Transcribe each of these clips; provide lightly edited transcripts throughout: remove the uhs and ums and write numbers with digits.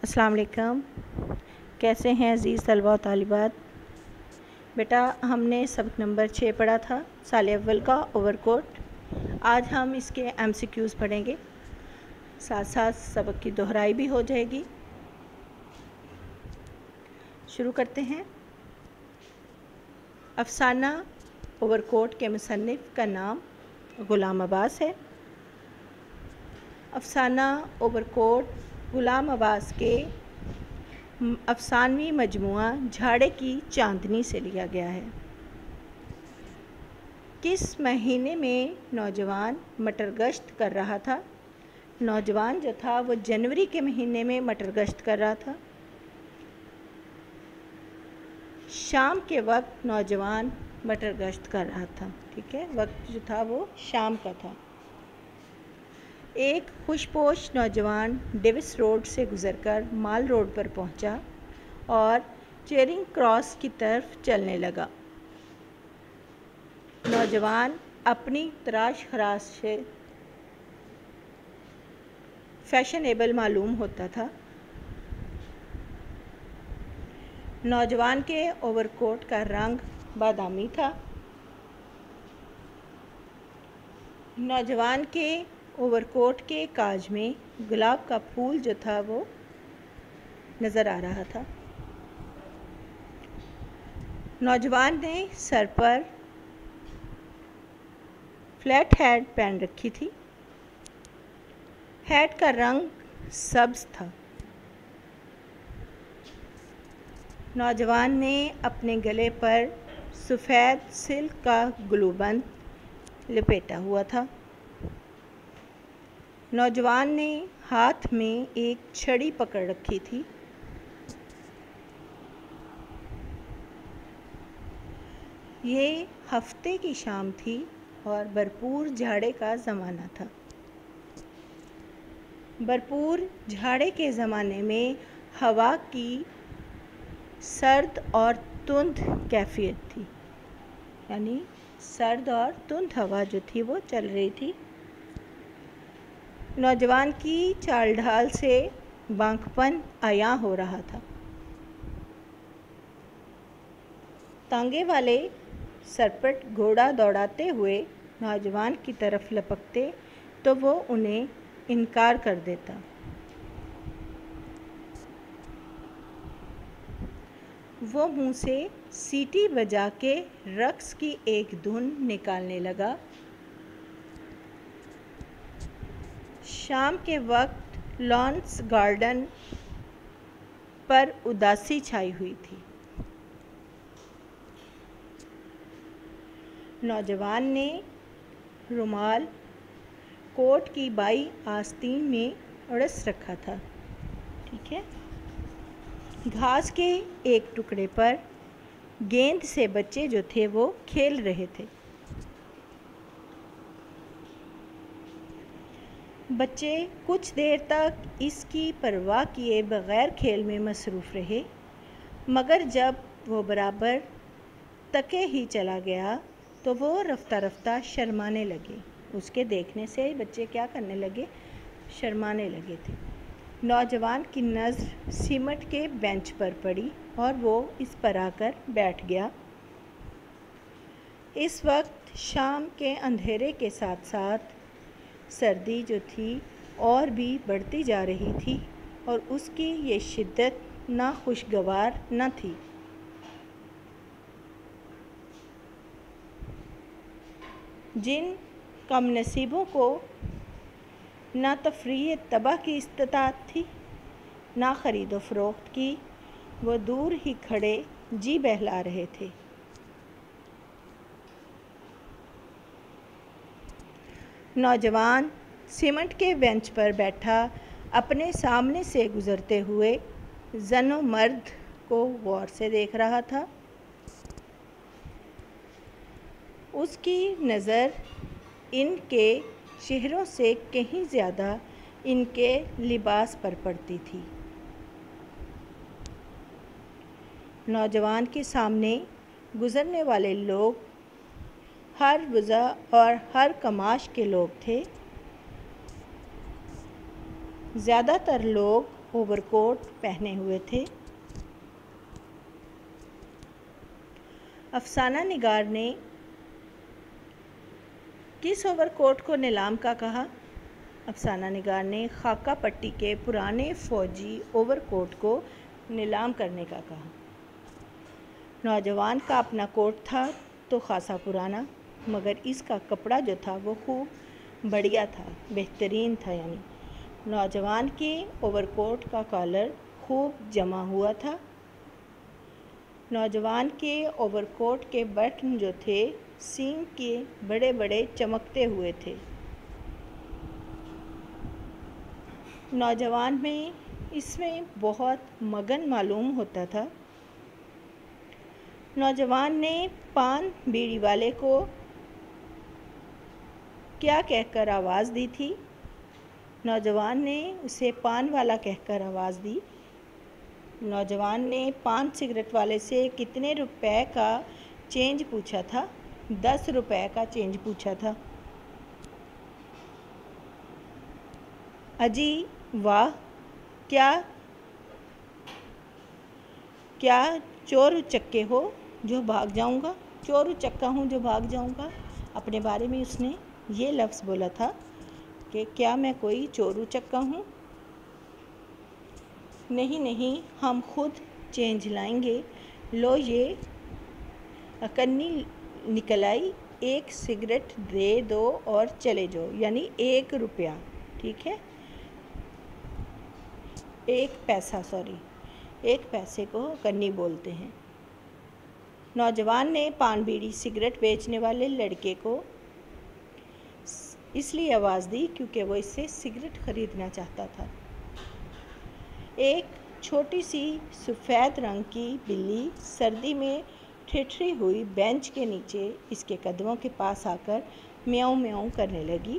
السلام علیکم. کیسے ہیں عزیز طلباء و طالبات؟ بیٹا ہم نے سبق نمبر 6 پڑھا تھا، سال اول کا اوور کوٹ. آج ہم اس کے MCQs پڑھیں گے، ساتھ ساتھ سبق کی دہرائی بھی ہو جائے گی. شروع کرتے ہیں. افسانہ اوور کوٹ کے مصنف کا نام غلام عباس ہے. افسانہ اوور کوٹ غلام عباس کے افسانوی مجموعہ جھاڑے کی چاندنی سے لیا گیا ہے. کس مہینے میں نوجوان مٹر گشت کر رہا تھا؟ نوجوان جو تھا وہ جنوری کے مہینے میں مٹر گشت کر رہا تھا. شام کے وقت نوجوان مٹر گشت کر رہا تھا. ٹھیک ہے، وقت جو تھا وہ شام کا تھا. ایک خوش پوش نوجوان ڈیوس روڈ سے گزر کر مال روڈ پر پہنچا اور چیرنگ کراس کی طرف چلنے لگا. نوجوان اپنی تراش خراش سے فیشنیبل معلوم ہوتا تھا. نوجوان کے اوور کوٹ کا رنگ بادامی تھا. نوجوان کے اوور کوٹ کے کاج میں گلاب کا پھول جو تھا وہ نظر آ رہا تھا. نوجوان نے سر پر فلیٹ ہیٹ پہن رکھی تھی. ہیٹ کا رنگ سبز تھا. نوجوان نے اپنے گلے پر سفید سلک کا گلوبند لپیٹا ہوا تھا. نوجوان نے ہاتھ میں ایک چھڑی پکڑ رکھی تھی. یہ ہفتے کی شام تھی اور بھرپور جھاڑے کا زمانہ تھا. بھرپور جھاڑے کے زمانے میں ہوا کی سرد اور تند کیفیت تھی، یعنی سرد اور تند ہوا جو تھی وہ چل رہی تھی. نوجوان کی چال ڈھال سے بانک پن عیاں ہو رہا تھا. تانگے والے سرپٹ گھوڑا دوڑاتے ہوئے نوجوان کی طرف لپکتے تو وہ انہیں انکار کر دیتا. وہ منہ سے سیٹی بجا کے رقص کی ایک دھن نکالنے لگا. شام کے وقت لانس گارڈن پر اداسی چھائی ہوئی تھی. نوجوان نے رومال کوٹ کی بائی آستین میں اڑس رکھا تھا. ٹھیک ہے. گھاس کے ایک ٹکڑے پر گیند سے بچے جو تھے وہ کھیل رہے تھے. بچے کچھ دیر تک اس کی پرواہ کیے بغیر کھیل میں مصروف رہے، مگر جب وہ برابر تکے ہی چلا گیا تو وہ رفتہ رفتہ شرمانے لگے. اس کے دیکھنے سے بچے کیا کرنے لگے؟ شرمانے لگے تھے. نوجوان کی نظر سیمنٹ کے بینچ پر پڑی اور وہ اس پر آ کر بیٹھ گیا. اس وقت شام کے اندھیرے کے ساتھ ساتھ سردی جو تھی اور بھی بڑھتی جا رہی تھی اور اس کی یہ شدت نہ خوشگوار نہ تھی. جن کم نصیبوں کو نہ تفریح طبع کی استطاعت تھی نہ خرید و فروخت کی، وہ دور ہی کھڑے جی بہلا رہے تھے. نوجوان سیمنٹ کے بینچ پر بیٹھا اپنے سامنے سے گزرتے ہوئے زن و مرد کو غور سے دیکھ رہا تھا. اس کی نظر ان کے چہروں سے کہیں زیادہ ان کے لباس پر پڑتی تھی. نوجوان کے سامنے گزرنے والے لوگ ہر وضع اور ہر کماش کے لوگ تھے. زیادہ تر لوگ اوور کوٹ پہنے ہوئے تھے۔ افسانہ نگار نے کس اوور کوٹ کو نیلام کا کہا؟ افسانہ نگار نے خاکہ پٹی کے پرانے فوجی اوور کوٹ کو نیلام کرنے کا کہا۔ نوجوان کا اپنا کوٹ تھا تو خاصا پرانا، مگر اس کا کپڑا جو تھا وہ خوب بڑھیا تھا، بہترین تھا۔ یعنی نوجوان کے اوور کوٹ کا کالر خوب جما ہوا تھا۔ نوجوان کے اوور کوٹ کے بٹن جو تھے سیم کے بڑے بڑے چمکتے ہوئے تھے۔ نوجوان اس میں بہت مگن معلوم ہوتا تھا۔ نوجوان نے پان بیڑی والے کو کیا کہہ کر آواز دی تھی؟ نوجوان نے اسے پان والا کہہ کر آواز دی۔ نوجوان نے پان سگریٹ والے سے کتنے روپے کا چینج پوچھا تھا؟ 10 روپے کا چینج پوچھا تھا۔ اجی واہ، کیا چور اچکے ہو جو بھاگ جاؤں گا؟ چور اچکا ہوں جو بھاگ جاؤں گا۔ اپنے بارے میں اس نے یہ لفظ بولا تھا کہ کیا میں کوئی چور اچکا ہوں؟ نہیں، ہم خود چینج لائیں گے۔ لو یہ اکنی نکل آئی، 1 سگریٹ دے دو اور چلے جاؤ، یعنی 1 روپیہ، ٹھیک ہے، 1 پیسے کو اکنی بولتے ہیں۔ نوجوان نے پان بیڑی سگریٹ بیچنے والے لڑکے کو اس لیے آواز دی کیونکہ وہ اس سے سگریٹ خریدنا چاہتا تھا۔ ایک چھوٹی سی سفید رنگ کی بلی سردی میں ٹھٹھری ہوئی بینچ کے نیچے اس کے قدموں کے پاس آ کر میاؤں میاؤں کرنے لگی۔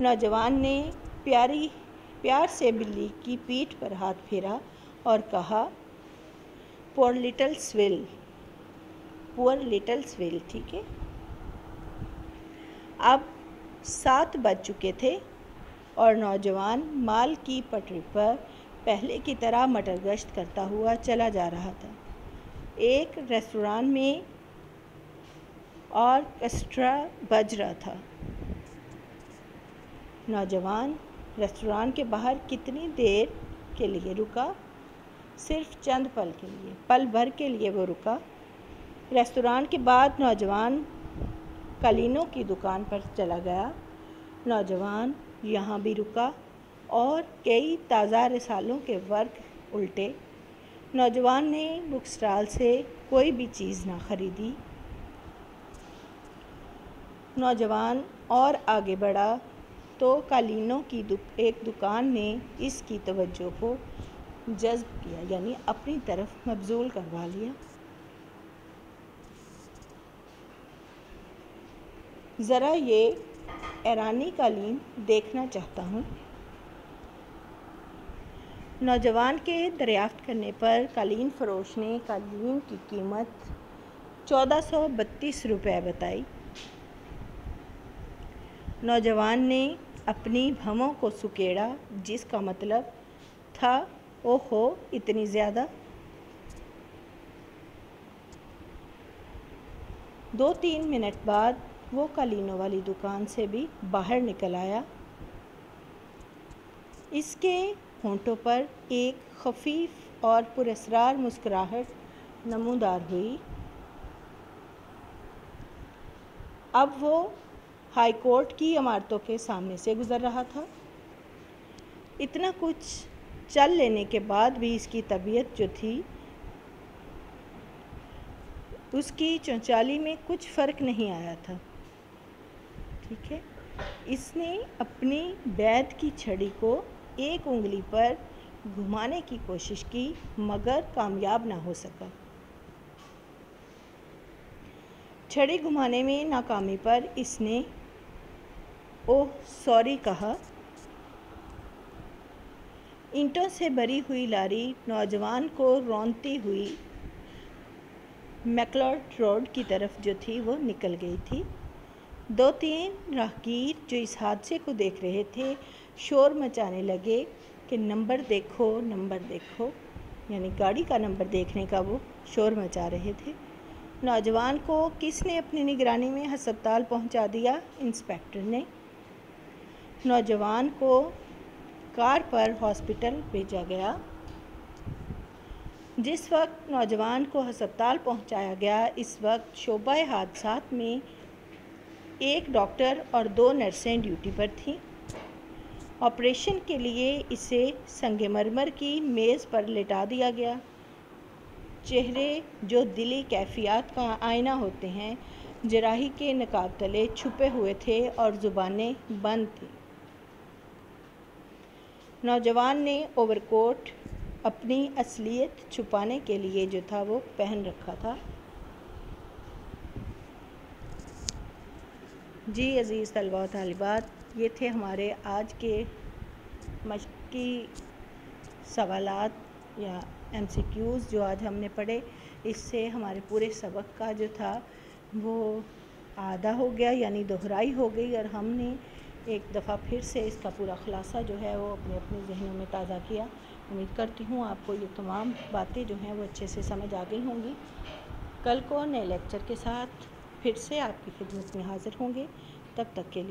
نوجوان نے پیار سے بلی کی پیٹھ پر ہاتھ پھیرا اور کہا، پور لٹل سویل، ٹھیک ہے۔ اب 7 بج چکے تھے اور نوجوان مال کی پٹری پر پہلے کی طرح مٹر گشت کرتا ہوا چلا جا رہا تھا۔ ایک ریستوران میں آرکسٹرا بج رہا تھا۔ نوجوان ریستوران کے باہر کتنی دیر کے لیے رکا؟ صرف چند پل بھر کے لیے وہ رکا۔ ریستوران کے بعد نوجوان قالینوں کی دکان پر چلا گیا۔ نوجوان یہاں بھی رکا اور کئی تازہ رسالوں کے ورق الٹے۔ نوجوان نے بک اسٹال سے کوئی بھی چیز نہ خریدی۔ نوجوان اور آگے بڑھا تو قالینوں کی ایک دکان نے اس کی توجہ کو جذب کیا، یعنی اپنی طرف مبذول کروا لیا۔ ذرا یہ ایرانی قالین دیکھنا چاہتا ہوں۔ نوجوان کے دریافت کرنے پر قالین فروش نے قالین کی قیمت 1432 روپے بتائی۔ نوجوان نے اپنی بھووں کو سکیڑا، جس کا مطلب تھا، اوہو، اتنی زیادہ! 2-3 منٹ بعد وہ قالینوں والی دکان سے بھی باہر نکل آیا۔ اس کے ہونٹوں پر ایک خفیف اور پراسرار مسکراہٹ نمودار ہوئی۔ اب وہ ہائی کورٹ کی عمارتوں کے سامنے سے گزر رہا تھا۔ اتنا کچھ چل لینے کے بعد بھی اس کی طبیعت جو تھی، اس کی چنچالی میں کچھ فرق نہیں آیا تھا، ٹھیک ہے۔ اس نے اپنی بیت کی چھڑی کو ایک انگلی پر گھمانے کی کوشش کی مگر کامیاب نہ ہو سکا۔ چھڑی گھمانے میں ناکامی پر اس نے اوہ سوری کہا۔ اینٹوں سے بھری ہوئی لاری نوجوان کو رونتی ہوئی میکلارڈ روڈ کی طرف جو تھی وہ نکل گئی تھی۔ 2-3 راہگیر جو اس حادثے کو دیکھ رہے تھے شور مچانے لگے کہ نمبر دیکھو، نمبر دیکھو، یعنی گاڑی کا نمبر دیکھنے کا وہ شور مچا رہے تھے۔ نوجوان کو کس نے اپنی نگرانی میں ہسپتال پہنچا دیا؟ انسپکٹر نے۔ نوجوان کو کار پر ہاسپٹل بھیجا گیا۔ جس وقت نوجوان کو ہسپتال پہنچایا گیا اس وقت شعبہ حادثات میں ایک ڈاکٹر اور 2 نرسیں ڈیوٹی پر تھیں۔ آپریشن کے لیے اسے سنگ مرمر کی میز پر لٹا دیا گیا۔ چہرے جو دلی کیفیات کا آئینہ ہوتے ہیں جراحی کے نقاب تلے چھپے ہوئے تھے اور زبانیں بند تھیں۔ نوجوان نے اوور کوٹ اپنی اصلیت چھپانے کے لیے جو تھا وہ پہن رکھا تھا۔ جی عزیز طلباء و طالبات، یہ تھے ہمارے آج کے مشقی سوالات یا MCQs جو آج ہم نے پڑھے۔ اس سے ہمارے پورے سبق کا جو تھا وہ آدھا ہو گیا، یعنی دہرائی ہو گئی، اور ہم نے ایک دفعہ پھر سے اس کا پورا خلاصہ جو ہے وہ اپنے ذہنوں میں تازہ کیا۔ امید کرتی ہوں آپ کو یہ تمام باتیں جو ہیں وہ اچھے سے سمجھ آ گئی ہوں گی۔ کل کو نئے لیکچر کے ساتھ پھر سے آپ کی خدمت میں حاضر ہوں گے۔ تب تک کے لیے